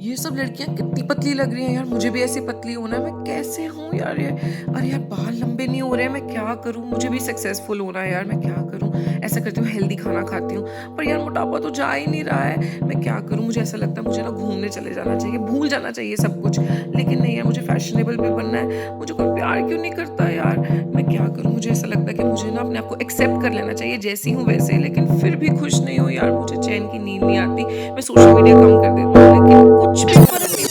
ये सब लड़कियाँ कितनी पतली लग रही हैं यार, मुझे भी ऐसी पतली होना है। मैं कैसे हूँ यार ये? अरे यार बाल लंबे नहीं हो रहे हैं, मैं क्या करूँ? मुझे भी सक्सेसफुल होना है यार, मैं क्या करूँ? ऐसा करती हूँ हेल्दी खाना खाती हूँ, पर यार मोटापा तो जा ही नहीं रहा है। मैं क्या करूँ? मुझे ऐसा लगता है मुझे ना घूमने चले जाना चाहिए, भूल जाना चाहिए सब कुछ। लेकिन नहीं यार, मुझे फैशनेबल भी बनना है। मुझे कोई प्यार क्यों नहीं करता यार? मैं क्या करूँ? मुझे ऐसा लगता है कि मुझे ना अपने आप को एक्सेप्ट कर लेना चाहिए जैसी हूँ वैसे, लेकिन फिर भी खुश नहीं हूँ यार, मुझे चैन की नींद नहीं आती। मैं सोशल मीडिया कम कर देती हूँ, लेकिन कुछ भी फ़र्क नहीं।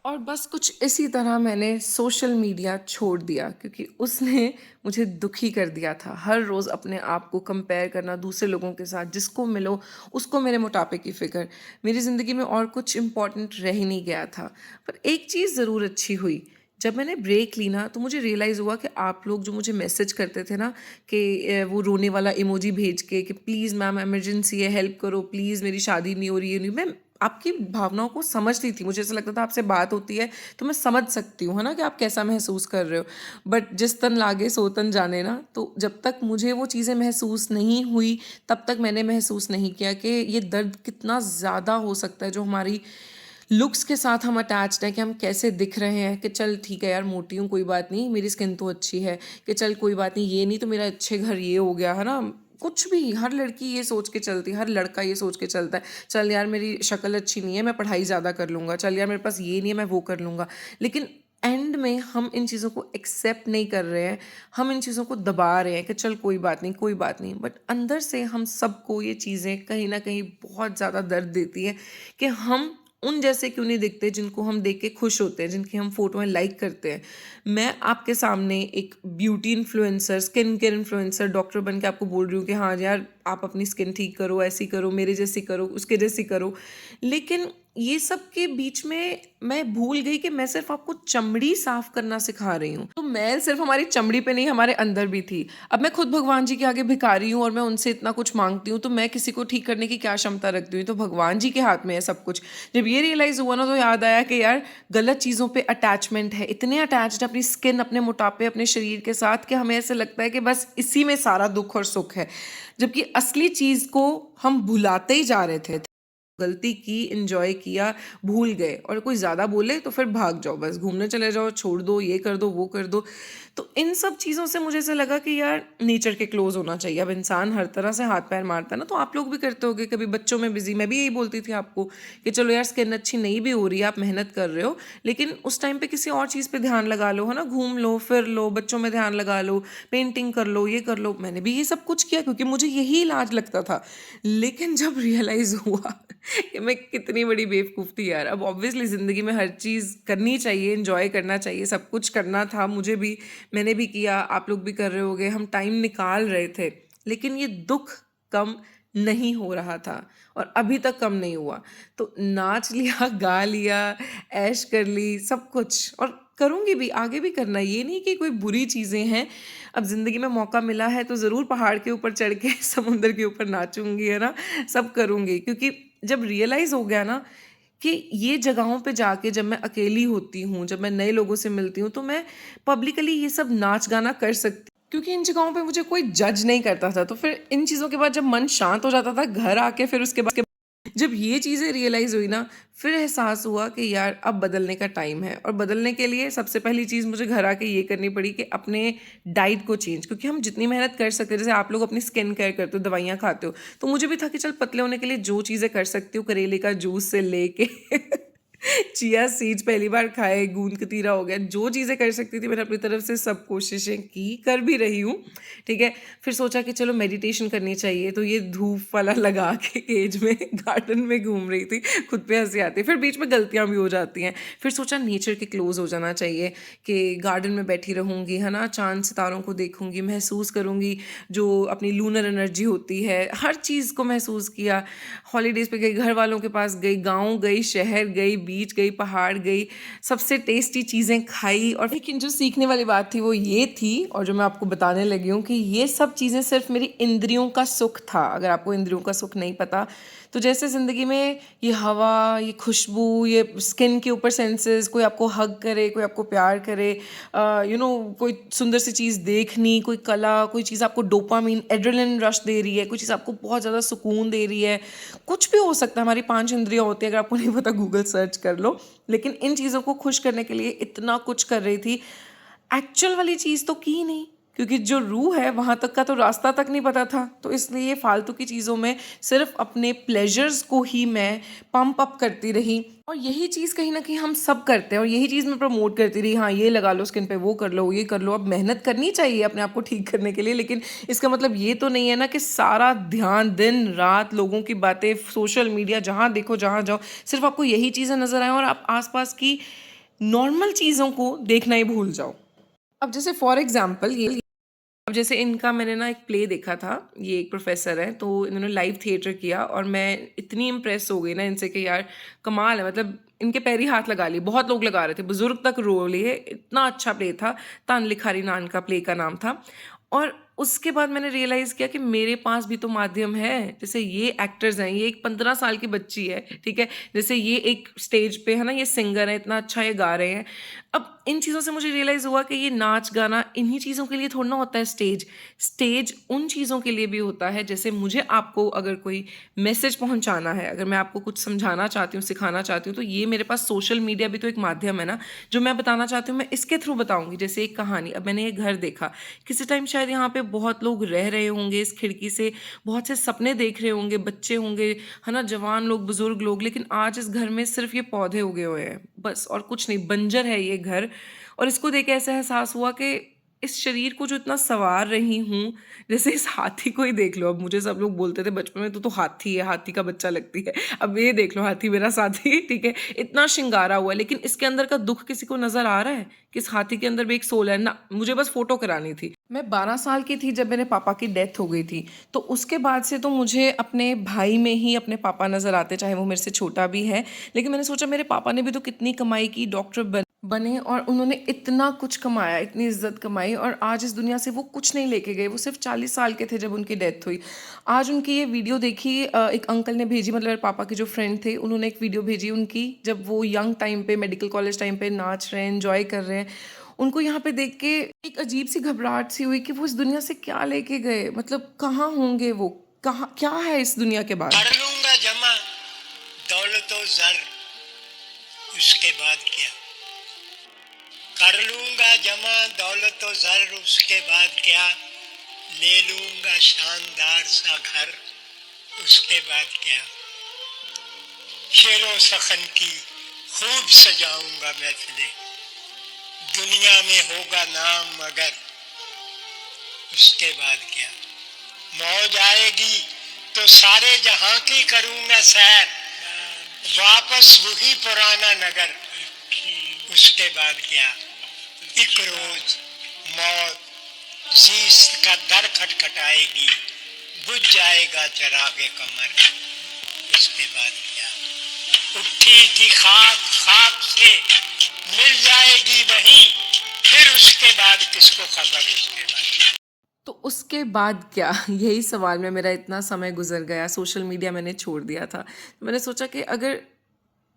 और बस कुछ इसी तरह मैंने सोशल मीडिया छोड़ दिया, क्योंकि उसने मुझे दुखी कर दिया था। हर रोज़ अपने आप को कंपेयर करना दूसरे लोगों के साथ, जिसको मिलो उसको मेरे मोटापे की फ़िक्र। मेरी ज़िंदगी में और कुछ इम्पोर्टेंट रह ही नहीं गया था। पर एक चीज़ ज़रूर अच्छी हुई, जब मैंने ब्रेक ली ना तो मुझे रियलाइज़ हुआ कि आप लोग जो मुझे मैसेज करते थे ना कि वो रोने वाला इमोजी भेज के कि प्लीज़ मैम इमरजेंसी है, हेल्प करो प्लीज़, मेरी शादी नहीं हो रही है, नहीं मैं आपकी भावनाओं को समझती थी। मुझे ऐसा लगता था आपसे बात होती है तो मैं समझ सकती हूँ, है ना, कि आप कैसा महसूस कर रहे हो। बट जिस तन लागे सो तन जाने ना, तो जब तक मुझे वो चीज़ें महसूस नहीं हुई तब तक मैंने महसूस नहीं किया कि ये दर्द कितना ज़्यादा हो सकता है जो हमारी लुक्स के साथ हम अटैच्ड हैं, कि हम कैसे दिख रहे हैं। कि चल ठीक है यार, मोटी हूँ कोई बात नहीं, मेरी स्किन तो अच्छी है। कि चल कोई बात नहीं, ये नहीं तो मेरा अच्छे घर ये हो गया, है ना। कुछ भी हर लड़की ये सोच के चलती है, हर लड़का ये सोच के चलता है, चल यार मेरी शक्ल अच्छी नहीं है, मैं पढ़ाई ज़्यादा कर लूँगा, चल यार मेरे पास ये नहीं है, मैं वो कर लूँगा। लेकिन एंड में हम इन चीज़ों को एक्सेप्ट नहीं कर रहे हैं, हम इन चीज़ों को दबा रहे हैं कि चल कोई बात नहीं कोई बात नहीं। बट अंदर से हम सबको ये चीज़ें कहीं ना कहीं बहुत ज़्यादा दर्द देती है कि हम उन जैसे क्यों नहीं दिखते जिनको हम देख के खुश होते हैं, जिनकी हम फोटोएं लाइक करते हैं। मैं आपके सामने एक beauty influencer, skin care influencer, doctor बन के आपको बोल रही हूँ कि हाँ यार आप अपनी स्किन ठीक करो, ऐसी करो, मेरे जैसी करो, उसके जैसी करो। लेकिन ये सब के बीच में मैं भूल गई कि मैं सिर्फ आपको चमड़ी साफ करना सिखा रही हूँ। तो मैल सिर्फ हमारी चमड़ी पे नहीं, हमारे अंदर भी थी। अब मैं खुद भगवान जी के आगे भिखारी हूँ और मैं उनसे इतना कुछ मांगती हूँ, तो मैं किसी को ठीक करने की क्या क्षमता रखती हूँ? तो भगवान जी के हाथ में है सब कुछ। जब ये रियलाइज हुआ ना तो याद आया कि यार गलत चीज़ों पे अटैचमेंट है, इतने अटैच्ड अपनी स्किन, अपने मोटापे, अपने शरीर के साथ, कि हमें ऐसे लगता है कि बस इसी में सारा दुख और सुख है, जबकि असली चीज़ को हम भुलाते ही जा रहे थे। गलती की, एन्जॉय किया, भूल गए, और कोई ज़्यादा बोले तो फिर भाग जाओ, बस घूमने चले जाओ, छोड़ दो, ये कर दो, वो कर दो। तो इन सब चीज़ों से मुझे ऐसा लगा कि यार नेचर के क्लोज़ होना चाहिए। अब इंसान हर तरह से हाथ-पैर मारता है ना, तो आप लोग भी करते होंगे, कभी बच्चों में बिज़ी, मैं भी यही बोलती थी आपको कि चलो यार स्किन अच्छी नहीं भी हो रही है, आप मेहनत कर रहे हो, लेकिन उस टाइम पे किसी और चीज़ पे ध्यान लगा लो, है ना, घूम लो, फिर लो, बच्चों में ध्यान लगा लो, पेंटिंग कर लो, ये कर लो। मैंने भी ये सब कुछ किया क्योंकि मुझे यही इलाज लगता था। लेकिन जब रियलाइज़ हुआ कि मैं कितनी बड़ी बेवकूफ़ थी यार। अब ऑब्वियसली ज़िंदगी में हर चीज़ करनी चाहिए, एन्जॉय करना चाहिए, सब कुछ करना था मुझे भी, मैंने भी किया, आप लोग भी कर रहे होंगे, हम टाइम निकाल रहे थे। लेकिन ये दुःख कम नहीं हो रहा था, और अभी तक कम नहीं हुआ। तो नाच लिया, गा लिया, ऐश कर ली, सब कुछ, और करूँगी भी, आगे भी करना है। ये नहीं कि कोई बुरी चीज़ें हैं। अब ज़िंदगी में मौका मिला है तो ज़रूर पहाड़ के ऊपर चढ़ के समुंदर के ऊपर नाचूँगी, है ना? सब करूँगी, क्योंकि जब रियलाइज़ हो गया ना कि ये जगहों पे जाके जब मैं अकेली होती हूँ, जब मैं नए लोगों से मिलती हूँ, तो मैं पब्लिकली ये सब नाच-गाना कर सकती, क्योंकि इन जगहों पे मुझे कोई जज नहीं करता था। तो फिर इन चीज़ों के बाद जब मन शांत हो जाता था, घर आके फिर उसके बाद जब ये चीज़ें रियलाइज़ हुई ना, फिर एहसास हुआ कि यार अब बदलने का टाइम है। और बदलने के लिए सबसे पहली चीज़ मुझे घर आके ये करनी पड़ी कि अपने डाइट को चेंज, क्योंकि हम जितनी मेहनत कर सकते हैं, जैसे आप लोग अपनी स्किन केयर करते हो, दवाइयाँ खाते हो, तो मुझे भी था कि चल पतले होने के लिए जो चीज़ें कर सकती हूँ, करेले का जूस से लेके चिया सीड्स पहली बार खाए, गूंद कतीरा हो गया, जो चीज़ें कर सकती थी मैंने अपनी तरफ से सब कोशिशें की, कर भी रही हूँ। ठीक है। फिर सोचा कि चलो मेडिटेशन करनी चाहिए, तो ये धूप वाला लगा के केज में गार्डन में घूम रही थी, खुद पे हंसी आती है, फिर बीच में गलतियाँ भी हो जाती हैं। फिर सोचा नेचर के क्लोज हो जाना चाहिए, कि गार्डन में बैठी रहूँगी, है ना, चांद सितारों को देखूँगी, महसूस करूँगी जो अपनी लूनर एनर्जी होती है, हर चीज़ को महसूस किया। हॉलीडेज़ पे गई, घर वालों के पास गई, गाँव गई, शहर गई, बीच गई, पहाड़ गई, सबसे टेस्टी चीज़ें खाई। और लेकिन जो सीखने वाली बात थी वो ये थी, और जो मैं आपको बताने लगी हूँ, कि ये सब चीज़ें सिर्फ मेरी इंद्रियों का सुख था। अगर आपको इंद्रियों का सुख नहीं पता, तो जैसे ज़िंदगी में ये हवा, ये खुशबू, ये स्किन के ऊपर सेंसेस, कोई आपको हग करे, कोई आपको प्यार करे, कोई सुंदर सी चीज़ देखनी, कोई कला, कोई चीज़ आपको डोपामीन, एड्रेनलिन रश दे रही है, कोई चीज़ आपको बहुत ज़्यादा सुकून दे रही है, कुछ भी हो सकता है। हमारी 5 इंद्रियाँ होती हैं, अगर आपको नहीं पता गूगल सर्च कर लो। लेकिन इन चीज़ों को खुश करने के लिए इतना कुछ कर रही थी, एक्चुअल वाली चीज़ तो की नहीं, क्योंकि जो रूह है वहाँ तक का तो रास्ता तक नहीं पता था। तो इसलिए फालतू की चीज़ों में सिर्फ अपने प्लेजर्स को ही मैं पंप अप करती रही। और यही चीज़ कहीं ना कहीं हम सब करते हैं, और यही चीज़ मैं प्रमोट करती रही, हाँ ये लगा लो स्किन पे, वो कर लो, ये कर लो। अब मेहनत करनी चाहिए अपने आप को ठीक करने के लिए, लेकिन इसका मतलब ये तो नहीं है ना कि सारा ध्यान दिन रात लोगों की बातें, सोशल मीडिया, जहाँ देखो जहाँ जाओ सिर्फ आपको यही चीज़ें नज़र आए और आप आसपास की नॉर्मल चीज़ों को देखना ही भूल जाओ। अब जैसे फॉर एग्जांपल ये, अब जैसे इनका मैंने ना एक प्ले देखा था। ये एक प्रोफेसर हैं, तो इन्होंने लाइव थिएटर किया, और मैं इतनी इम्प्रेस हो गई ना इनसे कि यार कमाल है। मतलब इनके पैर ही हाथ लगा लिए, बहुत लोग लगा रहे थे, बुजुर्ग तक रो लिए। इतना अच्छा प्ले था। तान लिखारी नान का प्ले का नाम था। और उसके बाद मैंने रियलाइज़ किया कि मेरे पास भी तो माध्यम है। जैसे ये एक्टर्स हैं, ये एक 15 साल की बच्ची है, ठीक है। जैसे ये एक स्टेज पे है ना, ये सिंगर है, इतना अच्छा ये गा रहे हैं। अब इन चीज़ों से मुझे रियलाइज़ हुआ कि ये नाच गाना इन्हीं चीज़ों के लिए थोड़ा ना होता है। स्टेज स्टेज उन चीज़ों के लिए भी होता है। जैसे मुझे आपको अगर कोई मैसेज पहुंचाना है, अगर मैं आपको कुछ समझाना चाहती हूँ, सिखाना चाहती हूँ, तो ये मेरे पास सोशल मीडिया भी तो एक माध्यम है ना। जो मैं बताना चाहती हूँ मैं इसके थ्रू बताऊंगी। जैसे एक कहानी, अब मैंने ये घर देखा, किसी टाइम शायद यहाँ पे बहुत लोग रह रहे होंगे, इस खिड़की से बहुत से सपने देख रहे होंगे, बच्चे होंगे, है ना, जवान लोग, बुजुर्ग लोग। लेकिन आज इस घर में सिर्फ ये पौधे उगे हुए हैं बस, और कुछ नहीं, बंजर है ये घर। और इसको देख के ऐसा एहसास हुआ कि इस शरीर को जो इतना सवार रही हूँ, जैसे इस हाथी को ही देख लो। अब मुझे सब लोग बोलते थे बचपन में, तो हाथी है, हाथी का बच्चा लगती है। अब ये देख लो, हाथी मेरा साथी, ठीक है, इतना श्रृंगारा हुआ है, लेकिन इसके अंदर का दुख किसी को नजर आ रहा है कि इस हाथी के अंदर भी एक सोल है ना। मुझे बस फोटो करानी थी। मैं 12 साल की थी जब मेरे पापा की डेथ हो गई थी। तो उसके बाद से तो मुझे अपने भाई में ही अपने पापा नजर आते, चाहे वो मेरे से छोटा भी है। लेकिन मैंने सोचा मेरे पापा ने भी तो कितनी कमाई की, डॉक्टर बने, और उन्होंने इतना कुछ कमाया, इतनी इज्जत कमाई, और आज इस दुनिया से वो कुछ नहीं लेके गए। वो सिर्फ 40 साल के थे जब उनकी डेथ हुई। आज उनकी ये वीडियो देखी, एक अंकल ने भेजी, मतलब मेरे पापा के जो फ्रेंड थे, उन्होंने एक वीडियो भेजी उनकी, जब वो यंग टाइम पे, मेडिकल कॉलेज टाइम पे नाच रहे हैं, एंजॉय कर रहे हैं। उनको यहाँ पे देख के एक अजीब सी घबराहट सी हुई कि वो इस दुनिया से क्या लेके गए, मतलब कहाँ होंगे वो, कहाँ, क्या है इस दुनिया के बाद। कर लूंगा जमा दौलत और जर, उसके बाद क्या? कर लूंगा जमा दौलत और जर, उसके बाद क्या? ले लूंगा शानदार सा घर, उसके बाद क्या? शेरों सखन की खूब सजाऊंगा महफिलें, दुनिया में होगा नाम मगर, उसके बाद क्या? मौज आएगी तो सारे जहां की करूंगा सैर, वापस वही पुराना नगर, उसके बाद क्या? एक रोज मौत जीस्त का दर खटखटाएगी, बुझ जाएगा चरागे कमर, उसके बाद क्या? उठी थी खाक, खाक से मिल जाएगी वहीं, फिर उसके बाद किसको खबर, उसके बाद। तो उसके बाद क्या, यही सवाल में मेरा इतना समय गुजर गया। सोशल मीडिया मैंने छोड़ दिया था। तो मैंने सोचा कि अगर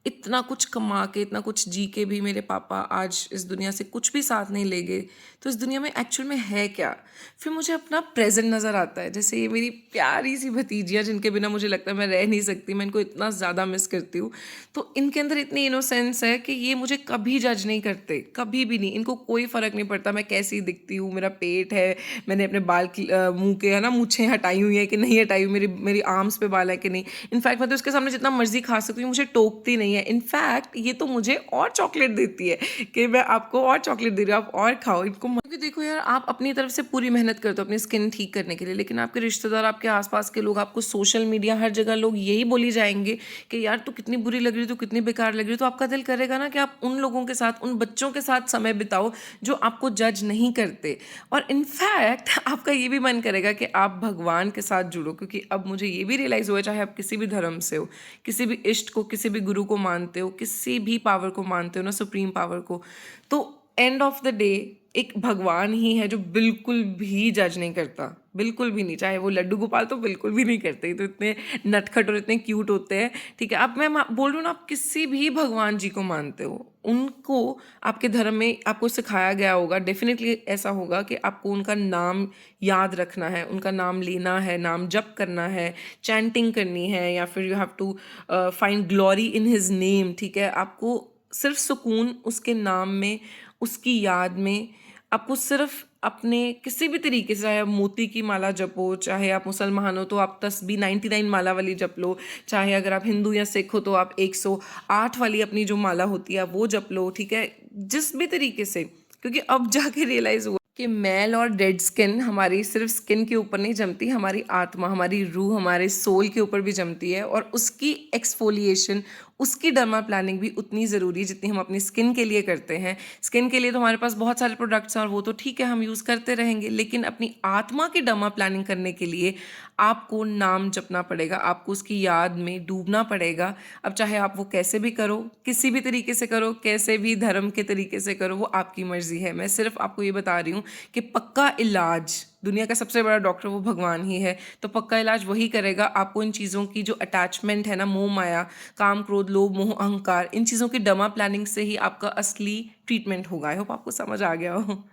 इतना कुछ कमा के, इतना कुछ जी के भी मेरे पापा आज इस दुनिया से कुछ भी साथ नहीं ले गए, तो इस दुनिया में एक्चुअल में है क्या। फिर मुझे अपना प्रेजेंट नज़र आता है। जैसे ये मेरी प्यारी सी भतीजियाँ, जिनके बिना मुझे लगता है मैं रह नहीं सकती, मैं इनको इतना ज़्यादा मिस करती हूँ। तो इनके अंदर इतनी इनोसेंस है कि ये मुझे कभी जज नहीं करते, कभी भी नहीं। इनको कोई फ़र्क नहीं पड़ता मैं कैसी दिखती हूँ, मेरा पेट है, मैंने अपने बाल मुँह के, है ना, मूछें हटाई हुई है कि नहीं हटाई हुई, मेरी मेरी आर्म्स पे बाल है कि नहीं। इनफैक्ट मैं तो उसके सामने जितना मर्जी खा सकती हूँ, मुझे टोकती नहीं है। इनफैक्ट ये तो मुझे और चॉकलेट देती है कि मैं आपको और चॉकलेट दे रही हूँ, आप और खाओ। इनको क्योंकि देखो यार, आप अपनी तरफ से पूरी मेहनत करते हो अपनी स्किन ठीक करने के लिए, लेकिन आपके रिश्तेदार, आपके आसपास के लोग, आपको सोशल मीडिया, हर जगह लोग यही बोली जाएंगे कि यार तू कितनी बुरी लग रही, तू कितनी बेकार लग रही। तो आपका दिल करेगा ना कि आप उन लोगों के साथ, उन बच्चों के साथ समय बिताओ जो आपको जज नहीं करते। और इनफैक्ट आपका ये भी मन करेगा कि आप भगवान के साथ जुड़ो, क्योंकि अब मुझे ये भी रियलाइज़ हुआ, चाहे आप किसी भी धर्म से हो, किसी भी इष्ट को, किसी भी गुरु को मानते हो, किसी भी पावर को मानते हो ना, सुप्रीम पावर को, तो एंड ऑफ द डे एक भगवान ही है जो बिल्कुल भी जज नहीं करता, बिल्कुल भी नहीं। चाहे वो लड्डू गोपाल तो बिल्कुल भी नहीं करते, ये तो इतने नटखट और इतने क्यूट होते हैं, ठीक है। अब मैं बोल रही हूँ ना, आप किसी भी भगवान जी को मानते हो, उनको आपके धर्म में आपको सिखाया गया होगा, डेफिनेटली ऐसा होगा कि आपको उनका नाम याद रखना है, उनका नाम लेना है, नाम जप करना है, चैंटिंग करनी है, या फिर you have to find glory in his name, ठीक है। आपको सिर्फ सुकून उसके नाम में, उसकी याद में, आपको सिर्फ अपने किसी भी तरीके से, चाहे आप मोती की माला जपो, चाहे आप मुसलमान हो तो आप तस्बीह 99 माला वाली जप लो, चाहे अगर आप हिंदू या सिख हो तो आप 108 वाली अपनी जो माला होती है वो जप लो, ठीक है। जिस भी तरीके से, क्योंकि अब जाके रियलाइज हुआ कि मैल और डेड स्किन हमारी सिर्फ स्किन के ऊपर नहीं जमती, हमारी आत्मा, हमारी रूह, हमारे सोल के ऊपर भी जमती है, और उसकी एक्सफोलिएशन, उसकी डर्मा प्लानिंग भी उतनी ज़रूरी है जितनी हम अपनी स्किन के लिए करते हैं। स्किन के लिए तो हमारे पास बहुत सारे प्रोडक्ट्स हैं और वो तो ठीक है, हम यूज़ करते रहेंगे, लेकिन अपनी आत्मा की डर्मा प्लानिंग करने के लिए आपको नाम जपना पड़ेगा, आपको उसकी याद में डूबना पड़ेगा। अब चाहे आप वो कैसे भी करो, किसी भी तरीके से करो, कैसे भी धर्म के तरीके से करो, वो आपकी मर्जी है। मैं सिर्फ आपको ये बता रही हूँ कि पक्का इलाज, दुनिया का सबसे बड़ा डॉक्टर वो भगवान ही है, तो पक्का इलाज वही करेगा। आपको इन चीज़ों की जो अटैचमेंट है ना, मोह माया, काम क्रोध लोभ मोह अहंकार, इन चीज़ों की डर्मा प्लानिंग से ही आपका असली ट्रीटमेंट होगा। आई होप आपको समझ आ गया हो।